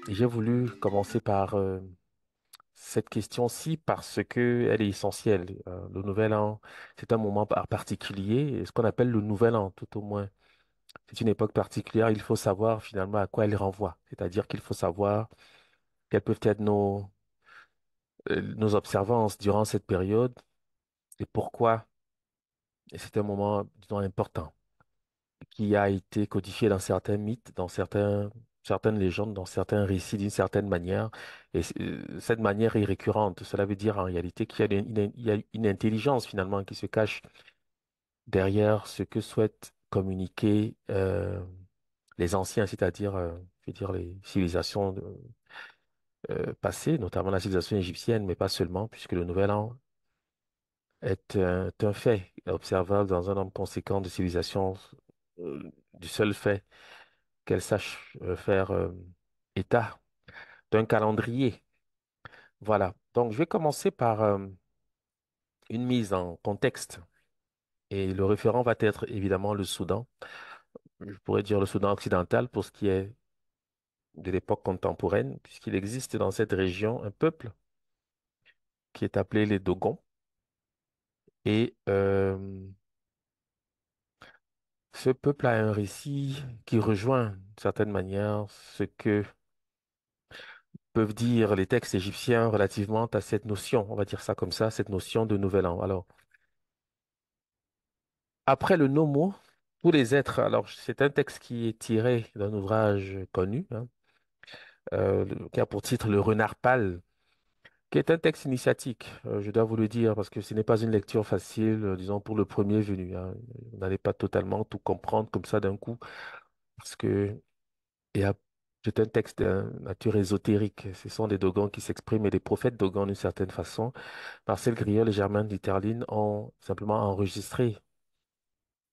Et j'ai voulu commencer par cette question-ci parce que elle est essentielle. Le nouvel an, c'est un moment particulier, ce qu'on appelle le nouvel an, tout au moins. C'est une époque particulière. Il faut savoir finalement à quoi elle renvoie. C'est-à-dire qu'il faut savoir quelles peuvent être nos observances durant cette période et pourquoi. Et c'est un moment, disons, important qui a été codifié dans certains mythes, certaines légendes, dans certains récits d'une certaine manière. Et cette manière est récurrente. Cela veut dire en réalité qu'il y a il y a une intelligence finalement qui se cache derrière ce que souhaitent communiquer les anciens, c'est-à-dire, je veux dire, les civilisations passées, notamment la civilisation égyptienne, mais pas seulement, puisque le Nouvel An est un fait observable dans un nombre conséquent de civilisations du seul fait qu'elle sache faire état d'un calendrier. Voilà. Donc, je vais commencer par une mise en contexte. Et le référent va être évidemment le Soudan. Je pourrais dire le Soudan occidental pour ce qui est de l'époque contemporaine, puisqu'il existe dans cette région un peuple qui est appelé les Dogons. Et ce peuple a un récit qui rejoint, d'une certaine manière, ce que peuvent dire les textes égyptiens relativement à cette notion, on va dire ça comme ça, cette notion de nouvel an. Alors, après le nomo, tous les êtres, alors c'est un texte qui est tiré d'un ouvrage connu, hein, qui a pour titre Le Renard pâle, qui est un texte initiatique, je dois vous le dire, parce que ce n'est pas une lecture facile, disons, pour le premier venu, hein. Vous n'allez pas totalement tout comprendre comme ça d'un coup, parce que il y a- c'est un texte de nature ésotérique. Ce sont des Dogons qui s'expriment et des prophètes Dogons d'une certaine façon. Marcel Griol et Germain Diterline ont simplement enregistré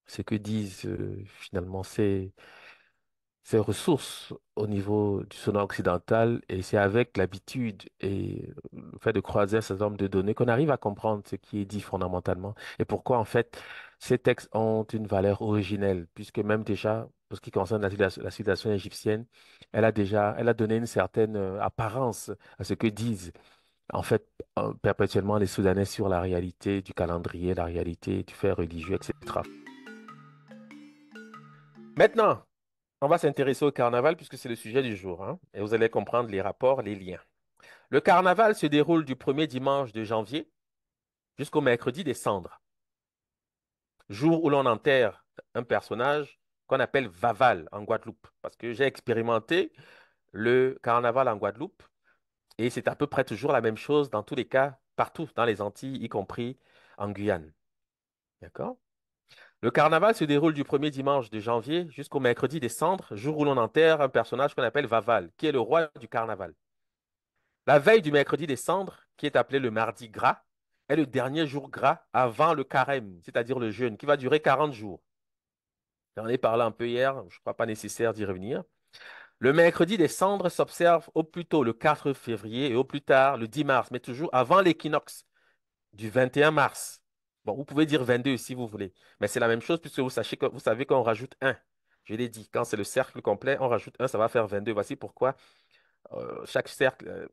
ce que disent finalement ces ressources au niveau du sonore occidental et c'est avec l'habitude et le fait de croiser un certain nombre de données qu'on arrive à comprendre ce qui est dit fondamentalement et pourquoi en fait ces textes ont une valeur originelle puisque même déjà pour ce qui concerne la civilisation égyptienne, elle a donné une certaine apparence à ce que disent en fait perpétuellement les Soudanais sur la réalité du calendrier, la réalité du fait religieux, etc. Maintenant, on va s'intéresser au carnaval puisque c'est le sujet du jour, hein, et vous allez comprendre les rapports, les liens. Le carnaval se déroule du premier dimanche de janvier jusqu'au mercredi des cendres, jour où l'on enterre un personnage qu'on appelle Vaval en Guadeloupe. Parce que j'ai expérimenté le carnaval en Guadeloupe et c'est à peu près toujours la même chose dans tous les cas, partout dans les Antilles, y compris en Guyane. D'accord? Le carnaval se déroule du premier dimanche de janvier jusqu'au mercredi des cendres, jour où l'on enterre un personnage qu'on appelle Vaval, qui est le roi du carnaval. La veille du mercredi des cendres, qui est appelé le mardi gras, est le dernier jour gras avant le carême, c'est-à-dire le jeûne, qui va durer 40 jours. J'en ai parlé un peu hier, je ne crois pas nécessaire d'y revenir. Le mercredi des cendres s'observe au plus tôt le 4 février et au plus tard le 10 mars, mais toujours avant l'équinoxe du 21 mars. Bon, vous pouvez dire 22 si vous voulez, mais c'est la même chose puisque vous savez qu'on rajoute un. Je l'ai dit, quand c'est le cercle complet, on rajoute un, ça va faire 22. Voici pourquoi chaque cercle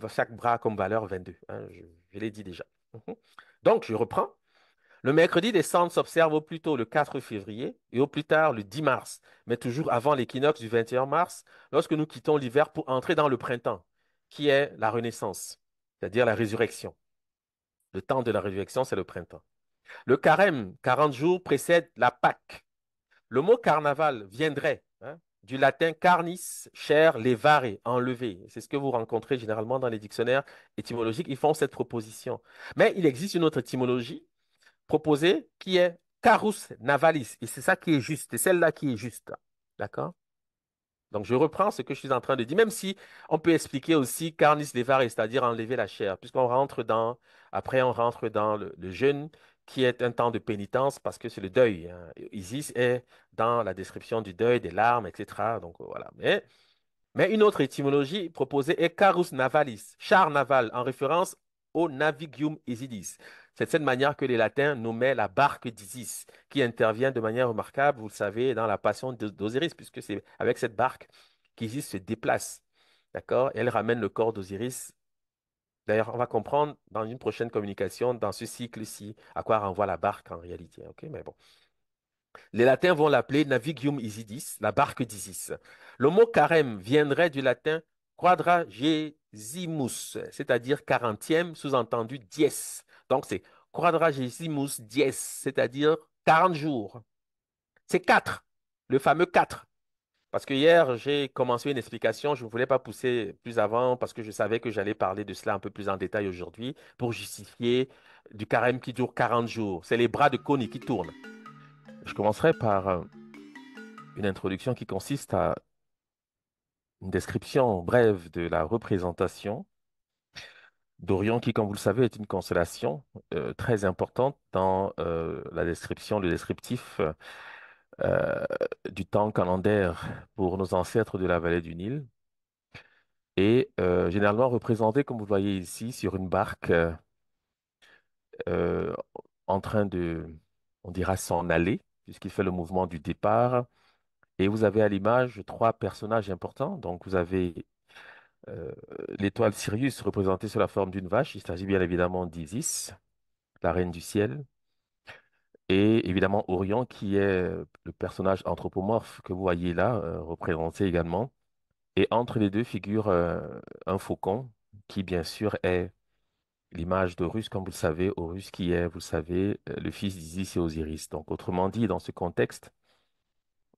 chaque bras a comme valeur 22, hein, je l'ai dit déjà. Mhm. Donc, je reprends. Le mercredi des cendres s'observe au plus tôt le 4 février et au plus tard le 10 mars, mais toujours avant l'équinoxe du 21 mars, lorsque nous quittons l'hiver pour entrer dans le printemps, qui est la renaissance, c'est-à-dire la résurrection. Le temps de la résurrection, c'est le printemps. Le carême, 40 jours, précède la Pâque. Le mot carnaval viendrait hein, du latin carnis, chair, levare, enlever. C'est ce que vous rencontrez généralement dans les dictionnaires étymologiques. Ils font cette proposition. Mais il existe une autre étymologie proposée qui est carus navalis. Et c'est ça qui est juste. C'est celle-là qui est juste. D'accord? Donc, je reprends ce que je suis en train de dire, même si on peut expliquer aussi carnis levare, c'est-à-dire enlever la chair, après on rentre dans le jeûne, qui est un temps de pénitence parce que c'est le deuil, hein. Isis est dans la description du deuil, des larmes, etc. Donc, voilà. Mais une autre étymologie proposée est carus navalis, char naval, en référence au Navigium Isidis. C'est de cette manière que les Latins nommaient la barque d'Isis, qui intervient de manière remarquable, vous le savez, dans la passion d'Osiris, puisque c'est avec cette barque qu'Isis se déplace. d'accord? Et elle ramène le corps d'Osiris. D'ailleurs, on va comprendre dans une prochaine communication, dans ce cycle-ci, à quoi renvoie la barque en réalité, ok? Mais bon. Les Latins vont l'appeler Navigium Isidis, la barque d'Isis. Le mot carême viendrait du latin quadragesimus, c'est-à-dire quarantième, sous-entendu dies. Donc c'est quadragesimus dies, c'est-à-dire 40 jours. C'est 4, le fameux 4. Parce que hier, j'ai commencé une explication, je ne voulais pas pousser plus avant parce que je savais que j'allais parler de cela un peu plus en détail aujourd'hui pour justifier du carême qui dure 40 jours. C'est les bras de Koni qui tournent. Je commencerai par une introduction qui consiste à une description brève de la représentation d'Orion, qui, comme vous le savez, est une constellation très importante dans la description, le descriptif euh, du temps calendaire pour nos ancêtres de la vallée du Nil, et généralement représenté, comme vous le voyez ici, sur une barque euh, en train de, on dira, s'en aller, puisqu'il fait le mouvement du départ. Et vous avez à l'image trois personnages importants. Donc, vous avez Euh, l'étoile Sirius, représentée sous la forme d'une vache, il s'agit bien évidemment d'Isis, la reine du ciel, et évidemment Orion, qui est le personnage anthropomorphe que vous voyez là, représenté également. Et entre les deux figure un faucon, qui bien sûr est l'image d'Horus, comme vous le savez, Horus qui est, vous le savez, le fils d'Isis et Osiris. Donc, autrement dit, dans ce contexte,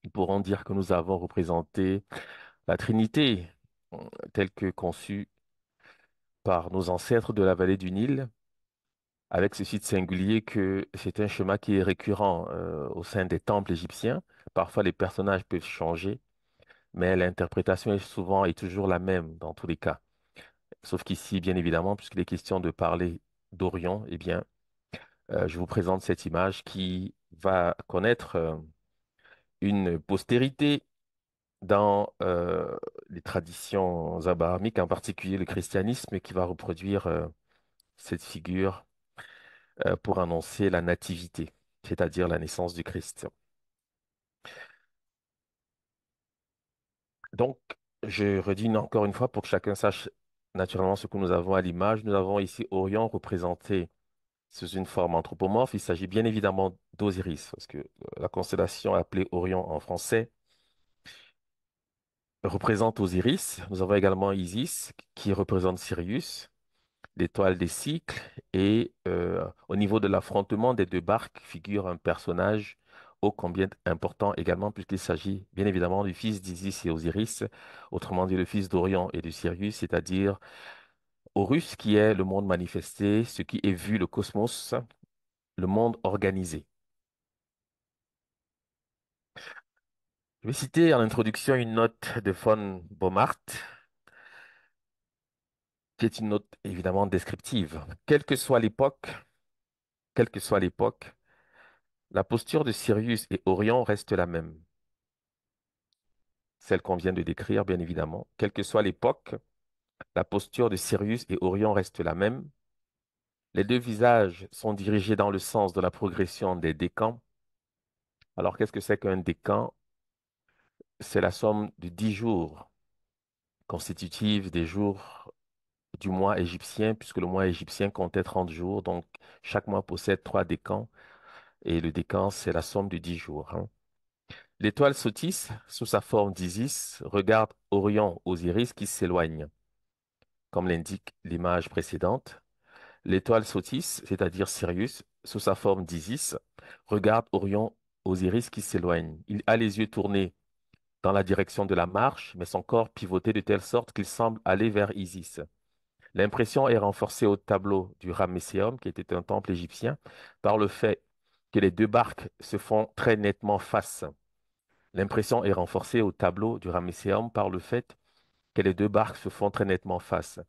nous pourrons dire que nous avons représenté la Trinité telle que conçue par nos ancêtres de la vallée du Nil, avec ceci de singulier que c'est un schéma qui est récurrent au sein des temples égyptiens. Parfois, les personnages peuvent changer, mais l'interprétation est souvent et toujours la même dans tous les cas. Sauf qu'ici, bien évidemment, puisqu'il est question de parler d'Orion, eh bien, je vous présente cette image qui va connaître une postérité dans les traditions abrahamiques, en particulier le christianisme, qui va reproduire cette figure pour annoncer la nativité, c'est-à-dire la naissance du Christ. Donc, je redis encore une fois pour que chacun sache naturellement ce que nous avons à l'image. Nous avons ici Orion représenté sous une forme anthropomorphe. Il s'agit bien évidemment d'Osiris, parce que la constellation appelée Orion en français représente Osiris. Nous avons également Isis qui représente Sirius, l'étoile des cycles, et au niveau de l'affrontement des deux barques figure un personnage ô combien important également, puisqu'il s'agit bien évidemment du fils d'Isis et Osiris, autrement dit le fils d'Orion et de Sirius, c'est-à-dire Horus qui est le monde manifesté, ce qui est vu, le cosmos, le monde organisé. Je vais citer en introduction une note de von Baumart, qui est une note évidemment descriptive. Quelle que soit l'époque, la posture de Sirius et Orion reste la même, celle qu'on vient de décrire, bien évidemment. Quelle que soit l'époque, la posture de Sirius et Orion reste la même. Les deux visages sont dirigés dans le sens de la progression des décans. Alors, qu'est-ce que c'est qu'un décan? C'est la somme de 10 jours constitutive des jours du mois égyptien, puisque le mois égyptien comptait 30 jours. Donc, chaque mois possède 3 décans. Et le décan, c'est la somme de 10 jours, hein. L'étoile Sotis, sous sa forme d'Isis, regarde Orion Osiris qui s'éloigne, comme l'indique l'image précédente. L'étoile Sotis, c'est-à-dire Sirius, sous sa forme d'Isis, regarde Orion Osiris qui s'éloigne. Il a les yeux tournés dans la direction de la marche, mais son corps pivoté de telle sorte qu'il semble aller vers Isis. L'impression est renforcée au tableau du Ramesséum, qui était un temple égyptien, par le fait que les deux barques se font très nettement face. L'impression est renforcée au tableau du Ramesséum par le fait que les deux barques se font très nettement face.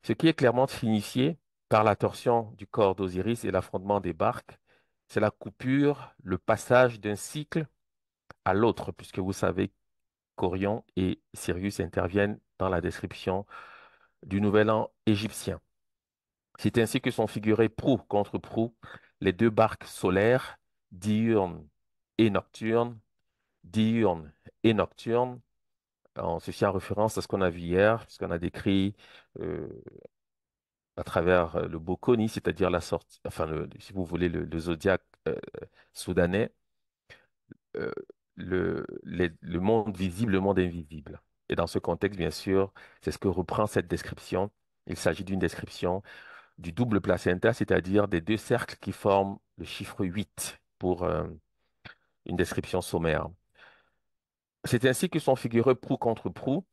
Ce qui est clairement signifié par la torsion du corps d'Osiris et l'affrontement des barques, c'est la coupure, le passage d'un cycle à l'autre, puisque vous savez qu'Orion et Sirius interviennent dans la description du nouvel an égyptien. C'est ainsi que sont figurés proue contre proue les deux barques solaires, diurnes et nocturnes, diurnes et nocturnes, ceci en référence à ce qu'on a vu hier, puisqu'on a décrit euh, à travers le Bokoni, c'est-à-dire la sortie, enfin, si vous voulez, le zodiaque soudanais, euh, le monde visible, le monde invisible. Et dans ce contexte, bien sûr, c'est ce que reprend cette description. Il s'agit d'une description du double placenta, c'est-à-dire des deux cercles qui forment le chiffre 8 pour une description sommaire. C'est ainsi que sont figurés proue contre proue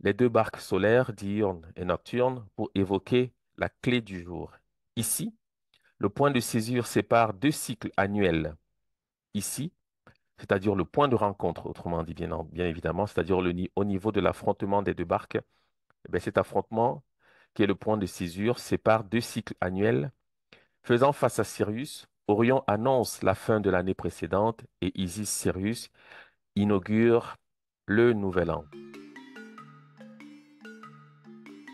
les deux barques solaires, diurnes et nocturnes, pour évoquer la clé du jour. Ici, le point de césure sépare deux cycles annuels. Ici, c'est-à-dire le point de rencontre, autrement dit, bien évidemment, c'est-à-dire au niveau de l'affrontement des deux barques, eh bien, cet affrontement, qui est le point de césure, sépare deux cycles annuels. Faisant face à Sirius, Orion annonce la fin de l'année précédente et Isis-Sirius inaugure le nouvel an.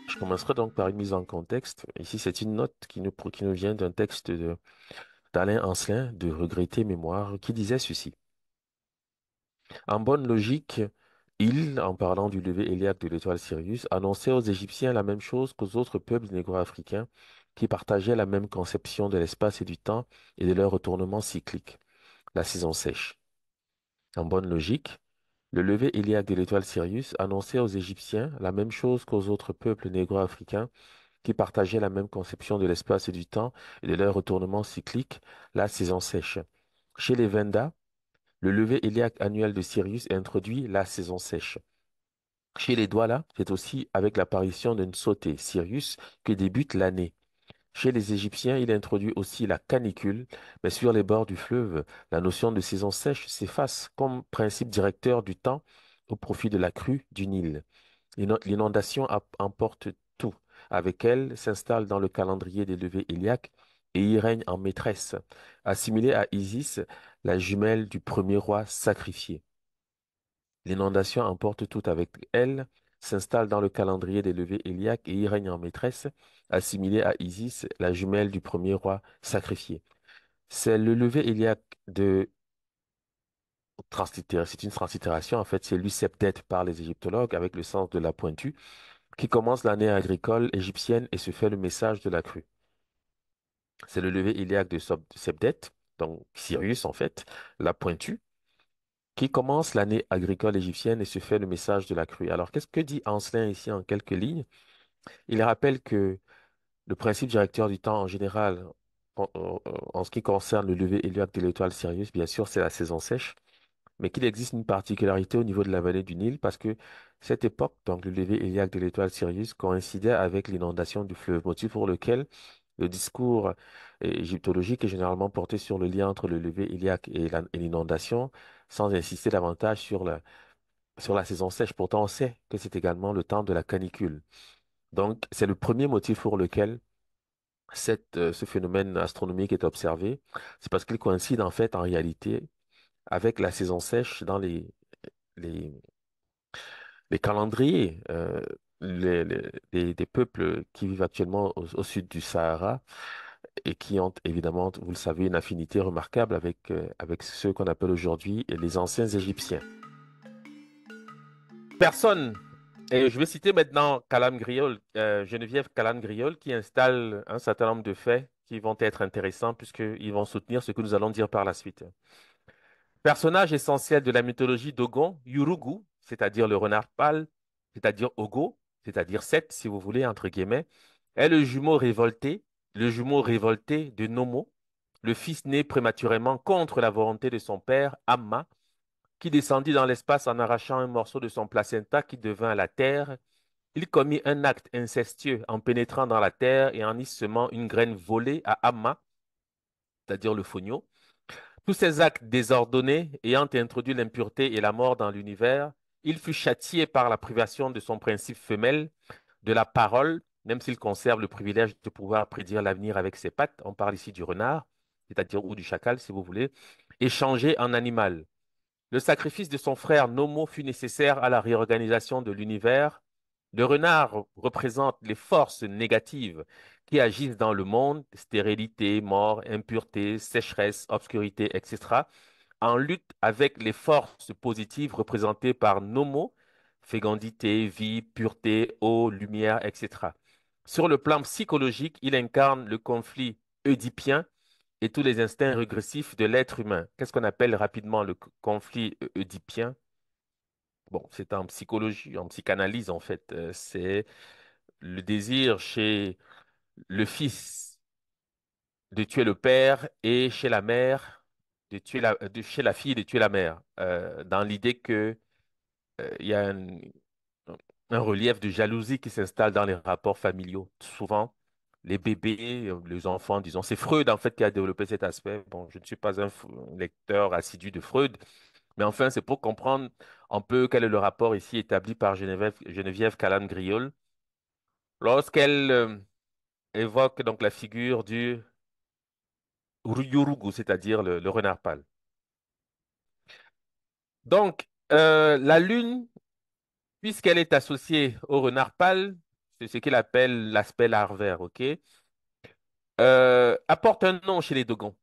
Je commencerai donc par une mise en contexte. Ici, c'est une note qui nous vient d'un texte d'Alain Ancelin de Regretter Mémoire qui disait ceci. En bonne logique, il, en parlant du lever héliaque de l'étoile Sirius, annonçait aux Égyptiens la même chose qu'aux autres peuples négro-africains qui partageaient la même conception de l'espace et du temps et de leur retournement cyclique, la saison sèche. En bonne logique, le lever héliaque de l'étoile Sirius annonçait aux Égyptiens la même chose qu'aux autres peuples négro-africains qui partageaient la même conception de l'espace et du temps et de leur retournement cyclique, la saison sèche. Chez les Venda, le lever héliaque annuel de Sirius introduit la saison sèche. Chez les Douala, c'est aussi avec l'apparition d'un sauté, Sirius, que débute l'année. Chez les Égyptiens, il introduit aussi la canicule, mais sur les bords du fleuve, la notion de saison sèche s'efface comme principe directeur du temps au profit de la crue du Nil. L'inondation emporte tout. Avec elle, s'installe dans le calendrier des levées iliaques et y règne en maîtresse, assimilée à Isis, la jumelle du premier roi sacrifié. L'inondation emporte tout avec elle, s'installe dans le calendrier des levées iliaques et y règne en maîtresse, assimilée à Isis, la jumelle du premier roi sacrifié. C'est le lever iliaque de c'est une translittération, en fait, c'est Lucebdet par les égyptologues avec le sens de la pointue, qui commence l'année agricole égyptienne et se fait le message de la crue. C'est le lever iliaque de Sebdet, donc Sirius en fait, la pointue, qui commence l'année agricole égyptienne et se fait le message de la crue. Alors, qu'est-ce que dit Ancelin ici en quelques lignes? Il rappelle que le principe directeur du temps en général, en ce qui concerne le lever iliaque de l'étoile Sirius, bien sûr, c'est la saison sèche, mais qu'il existe une particularité au niveau de la vallée du Nil parce que cette époque, donc le lever iliaque de l'étoile Sirius, coïncidait avec l'inondation du fleuve, motif pour lequel le discours égyptologique est généralement porté sur le lien entre le lever iliaque et l'inondation, sans insister davantage sur la saison sèche. Pourtant, on sait que c'est également le temps de la canicule. Donc, c'est le premier motif pour lequel ce phénomène astronomique est observé. C'est parce qu'il coïncide en fait, en réalité, avec la saison sèche dans les, les calendriers des peuples qui vivent actuellement au sud du Sahara et qui ont évidemment, vous le savez, une affinité remarquable avec ceux qu'on appelle aujourd'hui les anciens Égyptiens. Personne, et je vais citer maintenant Calam Griol, Geneviève Calam Griol, qui installe un certain nombre de faits qui vont être intéressants puisqu'ils vont soutenir ce que nous allons dire par la suite. Personnage essentiel de la mythologie d'Ogon, Yurugu, c'est-à-dire le renard pâle, c'est-à-dire Ogo, c'est-à-dire Seth, si vous voulez, entre guillemets, est le jumeau révolté de Nomo, le fils né prématurément contre la volonté de son père, Amma, qui descendit dans l'espace en arrachant un morceau de son placenta qui devint la terre. Il commit un acte incestueux en pénétrant dans la terre et en y semant une graine volée à Amma, c'est-à-dire le fognon. Tous ces actes désordonnés ayant introduit l'impureté et la mort dans l'univers, il fut châtié par la privation de son principe femelle, de la parole, même s'il conserve le privilège de pouvoir prédire l'avenir avec ses pattes. On parle ici du renard, c'est-à-dire ou du chacal, si vous voulez, et changé en animal. Le sacrifice de son frère Nomo fut nécessaire à la réorganisation de l'univers. Le renard représente les forces négatives qui agissent dans le monde, stérilité, mort, impureté, sécheresse, obscurité, etc., en lutte avec les forces positives représentées par Nomo, fécondité, vie, pureté, eau, lumière, etc. Sur le plan psychologique, il incarne le conflit oedipien et tous les instincts régressifs de l'être humain. Qu'est-ce qu'on appelle rapidement le conflit oedipien? Bon, c'est en psychologie, en psychanalyse en fait. C'est le désir chez le fils de tuer le père et chez la mère chez la fille de tuer la mère, dans l'idée que il y a un relief de jalousie qui s'installe dans les rapports familiaux. Souvent, les bébés, les enfants, disons, c'est Freud en fait qui a développé cet aspect. Bon, je ne suis pas un lecteur assidu de Freud, mais enfin, c'est pour comprendre un peu quel est le rapport ici établi par Geneviève Calame-Griol lorsqu'elle évoque donc la figure du Yurugu, c'est-à-dire le renard pâle. Donc, la lune, puisqu'elle est associée au renard pâle, c'est ce qu'il appelle l'aspect larvaire, ok, apporte un nom chez les Dogons.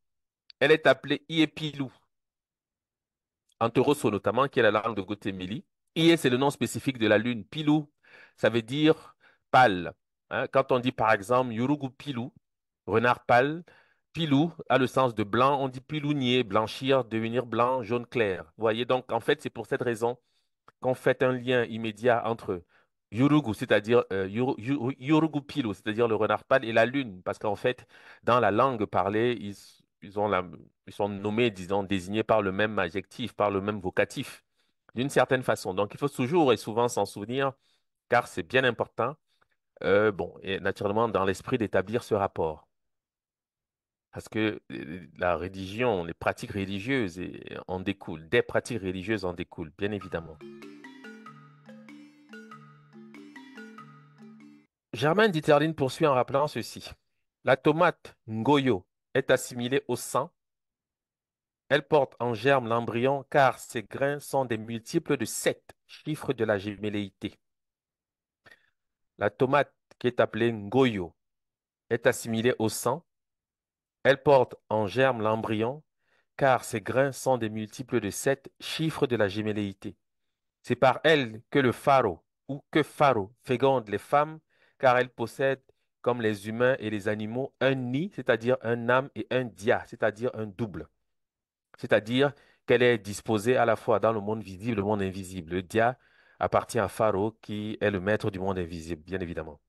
Elle est appelée Iepilou, en Torosso notamment, qui est la langue de Gotemili. Ie, c'est le nom spécifique de la lune. Pilou, ça veut dire pâle. Hein, quand on dit par exemple Yurugu Pilou, renard pâle, Pilou a le sens de blanc, on dit pilounier, blanchir, devenir blanc, jaune clair. Vous voyez, donc en fait, c'est pour cette raison qu'on fait un lien immédiat entre Yurugu, c'est-à-dire Yurugu Pilo, c'est-à-dire le renard pâle, et la lune, parce qu'en fait, dans la langue parlée, ils sont nommés, disons, désignés par le même adjectif, par le même vocatif, d'une certaine façon. Donc, il faut toujours et souvent s'en souvenir, car c'est bien important, bon, et naturellement, dans l'esprit d'établir ce rapport. Parce que la religion, les pratiques religieuses en découlent, des pratiques religieuses en découlent, bien évidemment. Germaine Dieterlen poursuit en rappelant ceci. La tomate ngoyo est assimilée au sang. Elle porte en germe l'embryon car ses grains sont des multiples de 7, chiffre de la gémelléité. La tomate qui est appelée ngoyo est assimilée au sang. Elle porte en germe l'embryon car ses grains sont des multiples de 7, chiffre de la gémelléité. C'est par elle que le pharaon ou que pharaon féconde les femmes, car elle possède, comme les humains et les animaux, un nid, c'est-à-dire un âme, et un dia, c'est-à-dire un double. C'est-à-dire qu'elle est disposée à la fois dans le monde visible et le monde invisible. Le dia appartient à Pharaon, qui est le maître du monde invisible, bien évidemment.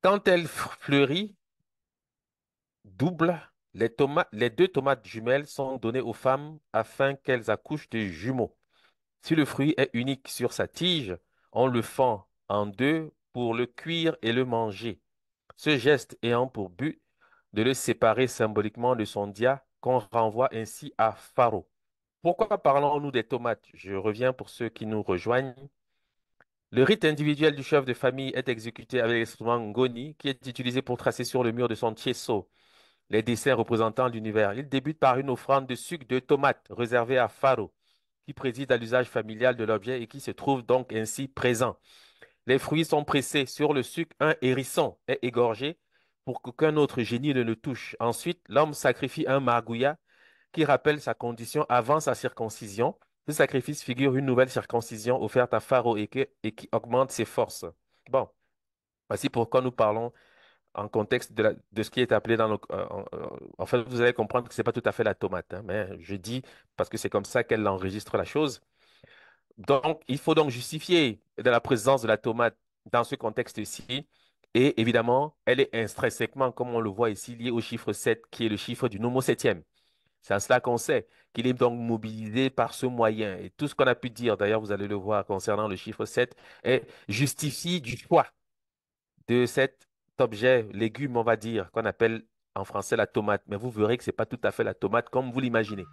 Quand elle fleurit, double, les deux tomates jumelles sont données aux femmes afin qu'elles accouchent de jumeaux. Si le fruit est unique sur sa tige, on le fend en deux pour le cuire et le manger. Ce geste ayant pour but de le séparer symboliquement de son dia, qu'on renvoie ainsi à Pharaon. Pourquoi parlons-nous des tomates? Je reviens pour ceux qui nous rejoignent. Le rite individuel du chef de famille est exécuté avec l'instrument ngoni, qui est utilisé pour tracer sur le mur de son tieso les dessins représentant l'univers. Il débute par une offrande de sucre de tomate réservée à Pharaon, qui préside à l'usage familial de l'objet et qui se trouve donc ainsi présent. Les fruits sont pressés sur le sucre, un hérisson est égorgé pour qu'aucun autre génie ne le touche. Ensuite, l'homme sacrifie un margouillat qui rappelle sa condition avant sa circoncision. Ce sacrifice figure une nouvelle circoncision offerte à Pharaon et qui augmente ses forces. Bon, voici pourquoi nous parlons en contexte de ce qui est appelé dans le... en fait, vous allez comprendre que c'est pas tout à fait la tomate, hein, mais je dis parce que c'est comme ça qu'elle enregistre la chose. Donc, il faut donc justifier de la présence de la tomate dans ce contexte-ci. Et évidemment, elle est intrinsèquement, comme on le voit ici, liée au chiffre 7, qui est le chiffre du nombre septième. C'est en cela qu'on sait qu'il est donc mobilisé par ce moyen. Et tout ce qu'on a pu dire, d'ailleurs, vous allez le voir concernant le chiffre 7, est justifie du choix de cet objet, légume, on va dire, qu'on appelle en français la tomate. Mais vous verrez que ce n'est pas tout à fait la tomate comme vous l'imaginez.